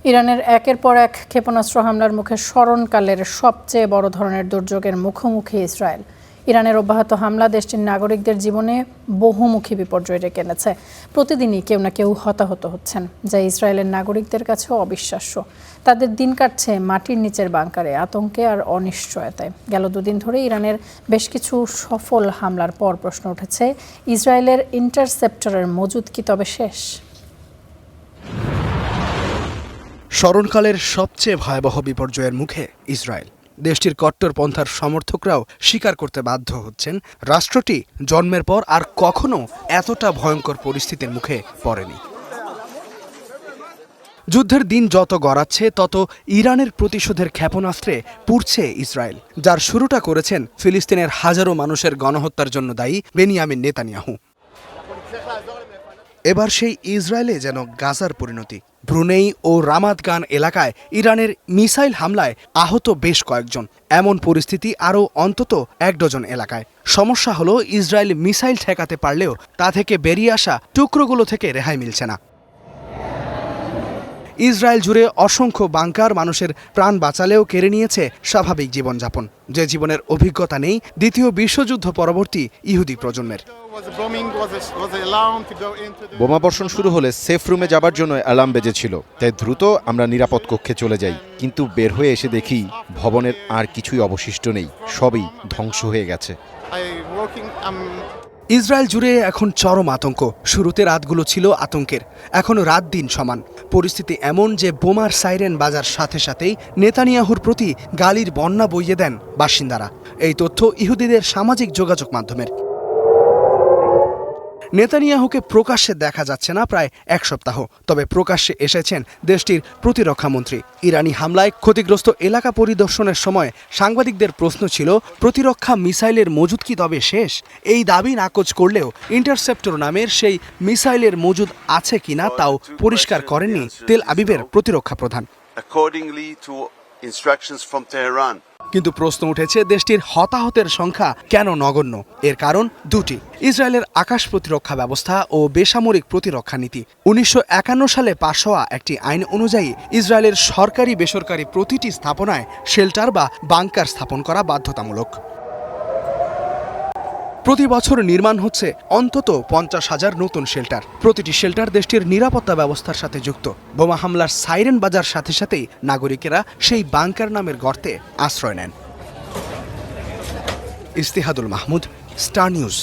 ইরানের একের পর এক ক্ষেপণাস্ত্র হামলার মুখে স্মরণকালের সবচেয়ে বড় ধরনের দুর্যোগের মুখোমুখি ইসরায়েল। ইরানের অব্যাহত হামলা দেশটির নাগরিকদের জীবনে বহুমুখী বিপর্যয় ডেকে এনেছে। প্রতিদিনই কেউ না কেউ হতাহত হচ্ছেন, যা ইসরায়েলের নাগরিকদের কাছেও অবিশ্বাস্য। তাদের দিন কাটছে মাটির নিচের বাংকারে, আতঙ্কে আর অনিশ্চয়তায়। গেল দুদিন ধরে ইরানের বেশ কিছু সফল হামলার পর প্রশ্ন উঠেছে, ইসরায়েলের ইন্টারসেপ্টরের মজুদ কি তবে শেষ? স্মরণকালের সবচেয়ে ভয়াবহ বিপর্যয়ের মুখে ইসরায়েল। দেশটির কট্টরপন্থার সমর্থকরাও স্বীকার করতে বাধ্য হচ্ছেন, রাষ্ট্রটি জন্মের পর আর কখনো এতটা ভয়ঙ্কর পরিস্থিতির মুখে পড়েনি। যুদ্ধের দিন যত গড়াচ্ছে তত ইরানের প্রতিশোধের ক্ষেপণাস্ত্রে পুড়ছে ইসরায়েল, যার শুরুটা করেছেন ফিলিস্তিনের হাজারো মানুষের গণহত্যার জন্য দায়ী বেনিয়ামিন নেতানিয়াহু। এবার সেই ইসরায়েলে যেন গাজার পরিণতি। ব্রুনেই ও রামাদগান এলাকায় ইরানের মিসাইল হামলায় আহত বেশ কয়েকজন। এমন পরিস্থিতি আরও অন্তত 1 ডজন এলাকায়। সমস্যা হলো, ইসরায়েল মিসাইল ঠেকাতে পারলেও তা থেকে বেরিয়ে আসা টুকরোগুলো থেকে রেহাই মিলছে না। ইসরায়েল জুড়ে অসংখ্য বাংকার মানুষের প্রাণ বাঁচালেও কেড়ে নিয়েছে স্বাভাবিক জীবনযাপন, যে জীবনের অভিজ্ঞতা নেই দ্বিতীয় বিশ্বযুদ্ধ পরবর্তী ইহুদি প্রজন্মের। বোমাবর্ষণ শুরু হলে সেফ রুমে যাবার জন্য অ্যালার্ম বেজেছিল, তাই দ্রুত আমরা নিরাপদ কক্ষে চলে যাই। কিন্তু বের হয়ে এসে দেখি ভবনের আর কিছুই অবশিষ্ট নেই, সবই ধ্বংস হয়ে গেছে। ইসরায়েল জুড়ে এখন চরম আতঙ্ক। শুরুতে রাতগুলো ছিল আতঙ্কের, এখন রাত দিন সমান। পরিস্থিতি এমন যে বোমার সাইরেন বাজার সাথে সাথেই নেতানিয়াহুর প্রতি গালির বন্যা বইয়ে দেন বাসিন্দারা। এই তথ্য ইহুদিদের সামাজিক যোগাযোগ মাধ্যমের। নেতানিয়াহুকে প্রকাশ্যে দেখা যাচ্ছে না প্রায় 1 সপ্তাহ, তবে প্রকাশ্যে এসেছেন দেশটির প্রতিরক্ষামন্ত্রী। ইরানি হামলায় ক্ষতিগ্রস্ত এলাকা পরিদর্শনের সময় সাংবাদিকদের প্রশ্ন ছিল, প্রতিরক্ষা মিসাইলের মজুদ কি তবে শেষ? এই দাবি নাকচ করলেও ইন্টারসেপ্টর নামের সেই মিসাইলের মজুদ আছে কিনা তাও পরিষ্কার করেননি তেল আবিবের প্রতিরক্ষা প্রধান। কিন্তু প্রশ্ন উঠেছে, দেশটির হতাহতের সংখ্যা কেন নগণ্য? এর কারণ দুটি: ইসরায়েলের আকাশ প্রতিরক্ষা ব্যবস্থা ও বেসামরিক প্রতিরক্ষা নীতি। 1951 সালে পাশ হওয়া একটি আইন অনুযায়ী ইসরায়েলের সরকারি বেসরকারি প্রতিটি স্থাপনায় শেল্টার বা বাংকার স্থাপন করা বাধ্যতামূলক। প্রতি বছর নির্মাণ হচ্ছে অন্তত 50,000 নতুন শেল্টার। প্রতিটি শেল্টার দেশটির নিরাপত্তা ব্যবস্থার সাথে যুক্ত। বোমা হামলার সাইরেন বাজার সাথে সাথেই নাগরিকেরা সেই বাংকার নামের গর্তে আশ্রয় নেন। ইস্তেহাদুল মাহমুদ, স্টার নিউজ।